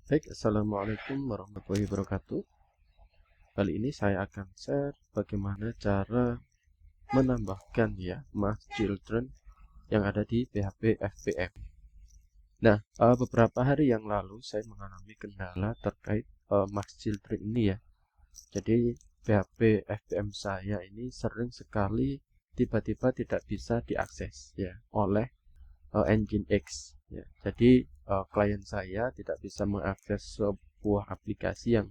Baik, Assalamualaikum warahmatullahi wabarakatuh. Kali ini saya akan share bagaimana cara menambahkan mask children yang ada di PHP FPM. Nah, beberapa hari yang lalu saya mengalami kendala terkait mask children ini ya. Jadi PHP FPM saya ini sering sekali tiba-tiba tidak bisa diakses ya oleh Nginx ya. Jadi klien saya tidak bisa mengakses sebuah aplikasi yang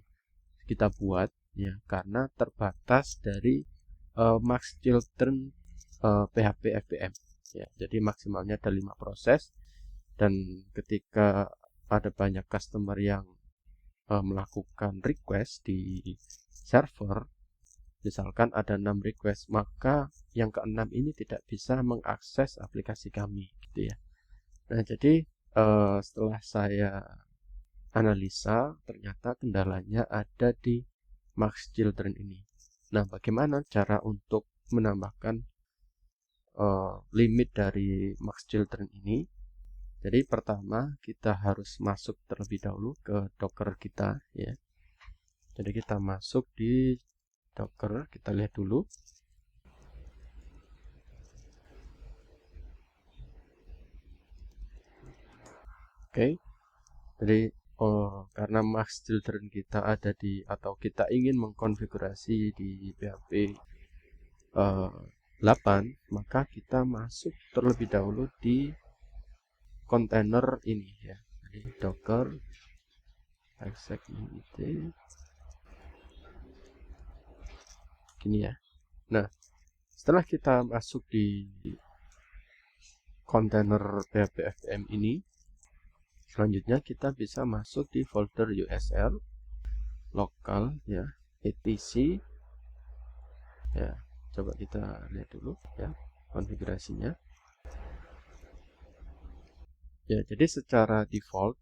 kita buat ya karena terbatas dari max children PHP FPM ya. Jadi maksimalnya ada 5 proses, dan ketika ada banyak customer yang melakukan request di server, misalkan ada 6 request, maka yang keenam ini tidak bisa mengakses aplikasi kami gitu ya. Nah, jadi setelah saya analisa, ternyata kendalanya ada di max children ini. Nah, bagaimana cara untuk menambahkan limit dari max children ini? Jadi pertama kita harus masuk terlebih dahulu ke Docker kita ya. Jadi kita masuk di Docker, kita lihat dulu. Oke. Jadi karena max children kita ada di, atau kita ingin mengkonfigurasi di PHP 8, maka kita masuk terlebih dahulu di kontainer ini ya. Jadi docker exec gini ya. Nah, setelah kita masuk di kontainer PHP FPM ini, selanjutnya kita bisa masuk di folder USR lokal ya, etc ya. Coba kita lihat dulu ya konfigurasinya ya. Jadi secara default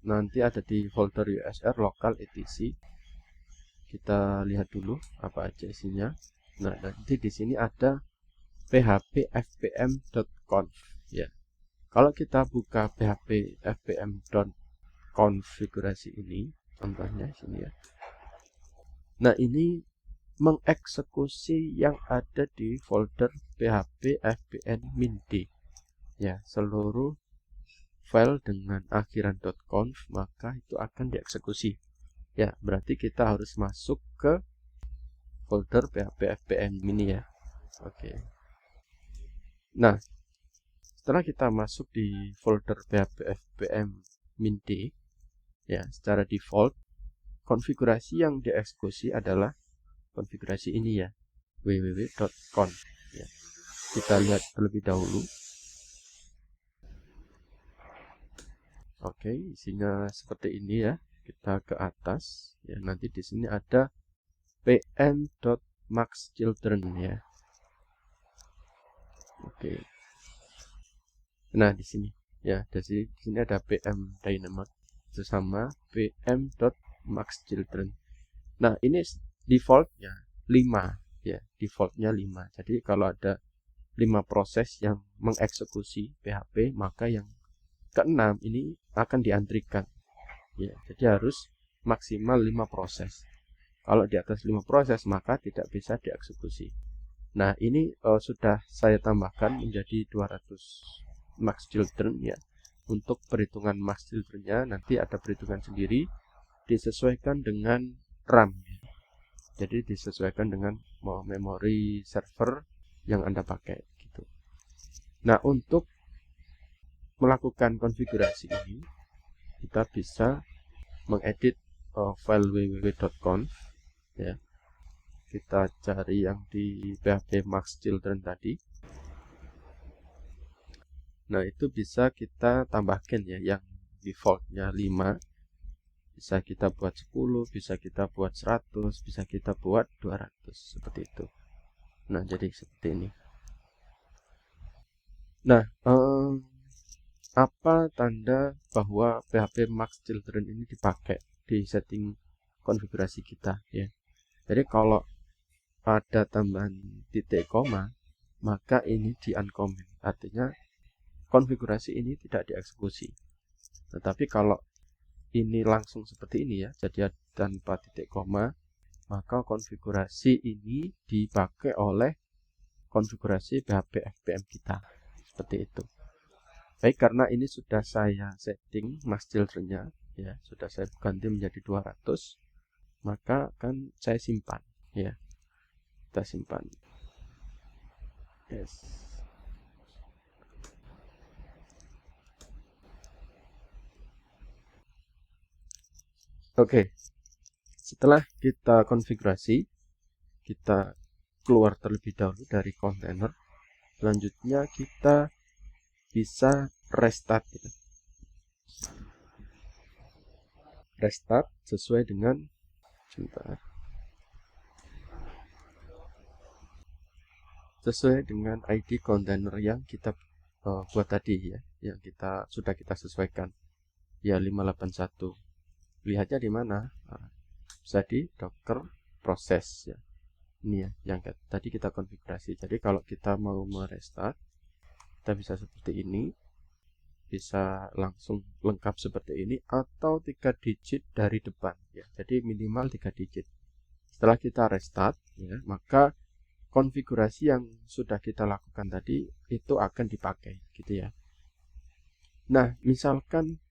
nanti ada di folder USR lokal etc. Kita lihat dulu apa aja isinya. Nah, nanti di sini ada phpfpm.conf ya. Kalau kita buka phpfpm.configurasi ini, contohnya sini ya. Nah, ini mengeksekusi yang ada di folder phpfpm-min-d ya, seluruh file dengan akhiran .conf, maka itu akan dieksekusi ya. Berarti kita harus masuk ke folder phpfpm ini ya. Oke. Nah, setelah kita masuk di folder phpfpm-min-d ya, secara default konfigurasi yang dieksekusi adalah konfigurasi ini ya, www.conf ya. Kita lihat terlebih dahulu. Oke, isinya seperti ini ya. Kita ke atas ya, nanti di sini ada pm.maxchildren ya. Oke. Nah, di sini ya, di sini ada pm dynamic itu sama pm.maxchildren. Nah, ini defaultnya 5 ya, defaultnya 5. Jadi kalau ada 5 proses yang mengeksekusi PHP, maka yang keenam ini akan diantrikan ya. Jadi harus maksimal 5 proses. Kalau di atas 5 proses maka tidak bisa dieksekusi. Nah, ini sudah saya tambahkan menjadi 200 max children ya. Untuk perhitungan max childrennya nanti ada perhitungan sendiri, disesuaikan dengan RAM. Jadi disesuaikan dengan memori server yang Anda pakai gitu. Nah, untuk melakukan konfigurasi ini kita bisa mengedit file www.conf ya. Kita cari yang di php max children tadi. Nah, itu bisa kita tambahkan ya, yang defaultnya 5 bisa kita buat 10, bisa kita buat 100, bisa kita buat 200 seperti itu. Nah, jadi seperti ini. Nah, apa tanda bahwa PHP max children ini dipakai di setting konfigurasi kita ya. Jadi kalau ada tambahan titik koma, maka ini di uncomment, artinya konfigurasi ini tidak dieksekusi. Tetapi kalau ini langsung seperti ini ya, jadi tanpa titik koma, maka konfigurasi ini dipakai oleh konfigurasi PHP FPM kita. Seperti itu. Baik, karena ini sudah saya setting mass children-nya ya, sudah saya ganti menjadi 200, maka akan saya simpan ya. Kita simpan. Yes. Oke. Setelah kita konfigurasi, kita keluar terlebih dahulu dari kontainer. Selanjutnya kita bisa restart gitu. Restart sesuai dengan sesuai dengan ID kontainer yang kita buat tadi ya, yang sudah kita sesuaikan ya, 581. Lihatnya di mana? Nah, bisa di Docker proses ya. Ini ya yang tadi kita konfigurasi. Jadi kalau kita mau merestart, kita bisa seperti ini, bisa langsung lengkap seperti ini, atau 3 digit dari depan ya. Jadi minimal 3 digit. Setelah kita restart ya, maka konfigurasi yang sudah kita lakukan tadi itu akan dipakai gitu ya. Nah, misalkan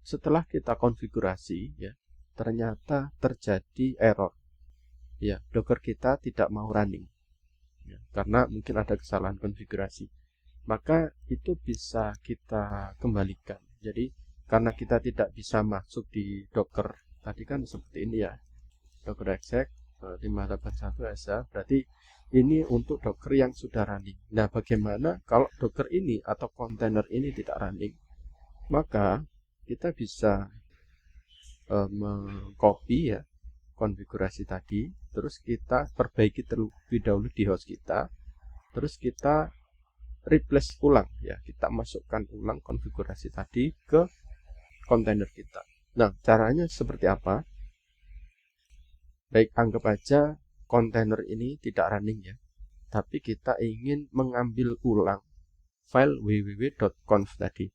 setelah kita konfigurasi ya, ternyata terjadi error ya, Docker kita tidak mau running ya, karena mungkin ada kesalahan konfigurasi, maka itu bisa kita kembalikan. Jadi karena kita tidak bisa masuk di Docker tadi kan seperti ini ya, Docker exec 581 SA, berarti ini untuk Docker yang sudah running. Nah, bagaimana kalau Docker ini atau kontainer ini tidak running? Maka kita bisa mengcopy ya konfigurasi tadi, terus kita perbaiki terlebih dahulu di host kita, terus kita replace ulang ya, kita masukkan ulang konfigurasi tadi ke kontainer kita. Nah, caranya seperti apa? Baik, anggap aja kontainer ini tidak running ya, tapi kita ingin mengambil ulang file www.conf tadi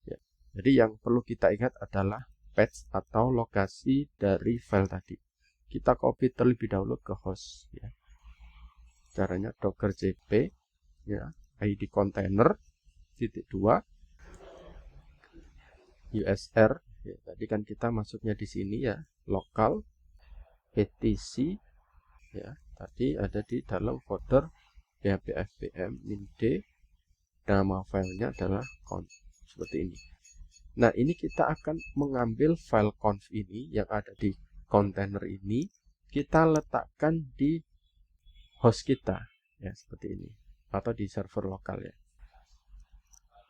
ya. Jadi yang perlu kita ingat adalah path atau lokasi dari file tadi. Kita copy terlebih dahulu ke host ya. Caranya docker cp ya, id container -2 usr ya, tadi kan kita masuknya di sini ya, lokal etc ya, tadi ada di dalam folder php fpm -d, nama filenya adalah conf, seperti ini. Nah, ini kita akan mengambil file conf ini yang ada di kontainer ini, kita letakkan di host kita ya, seperti ini, atau di server lokal ya.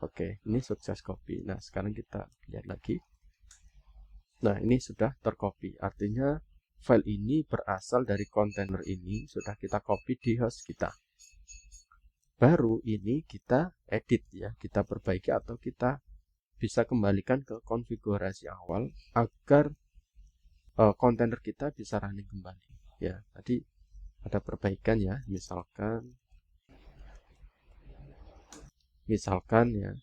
Oke, ini sukses copy. Nah, sekarang kita lihat lagi. Nah, ini sudah tercopy, artinya file ini berasal dari kontainer ini, sudah kita copy di host kita. Baru ini kita edit ya, kita perbaiki atau kita bisa kembalikan ke konfigurasi awal agar kontainer kita bisa running kembali ya. Tadi ada perbaikan ya, misalkan ya,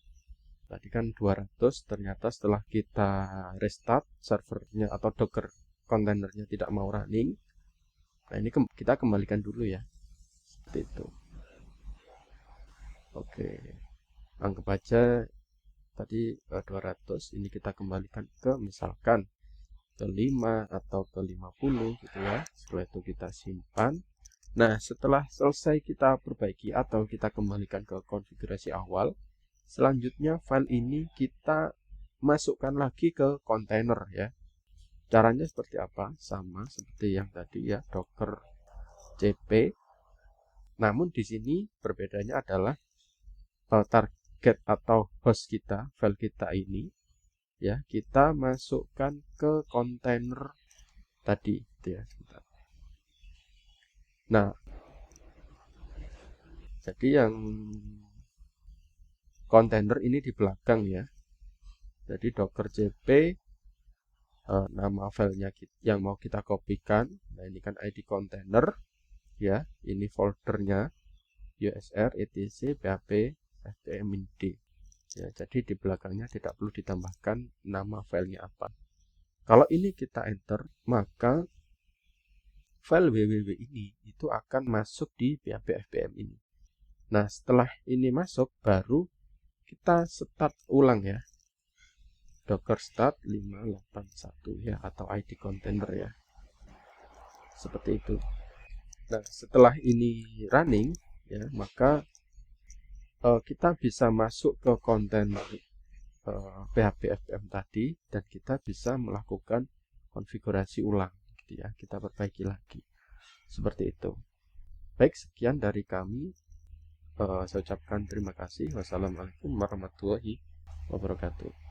tadi kan 200, ternyata setelah kita restart servernya atau Docker kontainernya tidak mau running. Nah, ini kita kembalikan dulu ya, seperti itu. Oke, anggap aja tadi 200, ini kita kembalikan ke misalkan ke 5 atau ke 50 gitu ya. Setelah itu kita simpan. Nah, setelah selesai kita perbaiki atau kita kembalikan ke konfigurasi awal, selanjutnya file ini kita masukkan lagi ke kontainer ya. Caranya seperti apa? Sama seperti yang tadi ya, docker cp. Namun di sini perbedaannya adalah target atau host kita, file kita ini ya, kita masukkan ke kontainer tadi gitu ya. Nah, jadi yang kontainer ini di belakang ya. Jadi docker cp nama filenya yang mau kita kopikan. Nah, ini kan id kontainer ya, ini foldernya usr etc php fpm -d ya. Jadi di belakangnya tidak perlu ditambahkan nama filenya apa. Kalau ini kita enter, maka file www ini itu akan masuk di PHP FPM ini. Nah, setelah ini masuk, baru kita start ulang ya. Docker start 581 ya, atau ID container ya. Seperti itu. Nah, setelah ini running ya, maka kita bisa masuk ke kontainer PHP FPM tadi, dan kita bisa melakukan konfigurasi ulang gitu ya, kita perbaiki lagi seperti itu. Baik, sekian dari kami. Saya ucapkan terima kasih. Wassalamualaikum warahmatullahi wabarakatuh.